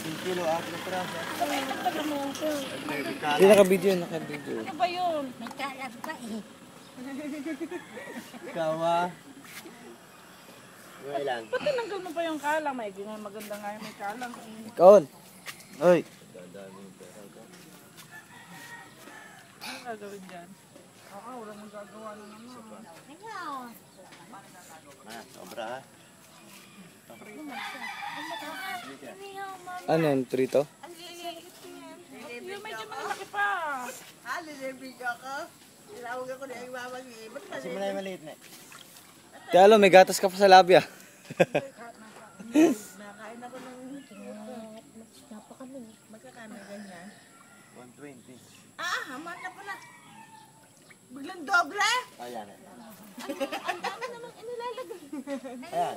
Ating kilo, ating praso. Hindi naka-video, naka-video. Ano ba yun? May kalag pa eh. Ikaw ah. Ngayon lang. Ba't tinanggal mo pa yung kalang? May maganda nga yung may kalang. Ikaw. Hoy. Ano gagawin dyan? Oo, wala mong gagawa na naman. Ayaw. Sobra ha. Ano yan, trito? Yung medyo malaki pa. Kasi mo na yung maliit na. Tialo, may gatas ka pa sa labia. Nakain ako ng napakami. Magkakano ganyan? 120. Ah, haman na pala. Biglang doble? Ayan. Ang dami naman inilalagay. Ayan.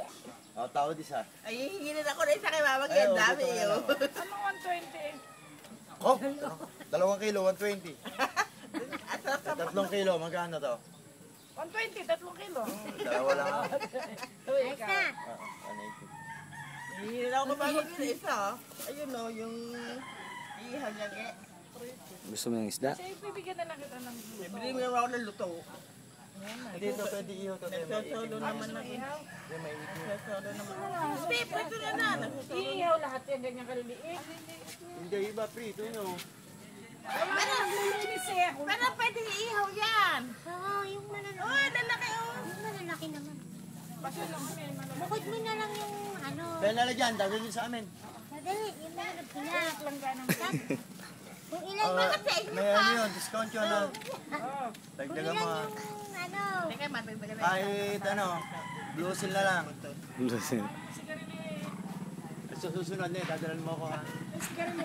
O, tawad isa. Ay, hihingin ako na isa kay Mama Kaya. Ang dami dito ka na yun. lang. Anong 120? Oh, 2 kilo, 120. 3 kilo, magkano to? 120, 3 kilo. Dalawa lang ako. Ayos na. 180. Hihingin ako kay Mama Kaya isa. Ayun o, yung ihanyage. Gusto mo ng isda? Kasi bibigyan na lang kita ng luto. Bili mo naman ako ng luto. Hindi ito pwede iho to. Nagsasolo naman na Ihaw? Nagsasolo naman. Hindi, pwede na na. Ihaw lahat yan, ganyan kaliliit. Hindi, iba prito nyo. Linis eh. Pero pwede iihaw yan. Oo, yung malalaki. Oh, lalaki oh. Yung malalaki naman. Kasi lang may malaki. Bukod mo na lang yung ano. Kaya lalagyan, dagdag din sa amin. Madali, yung malalaki na. Lang ganang Kung ilan Ah, may ano yun, discount yun. Oo. kung Dagdagan ilan mo. yung ano. Teka, mabibili mo. Kahit ano, blue seal na lang. Sa susunod na, dadalan mo ako ha. Sigarilyo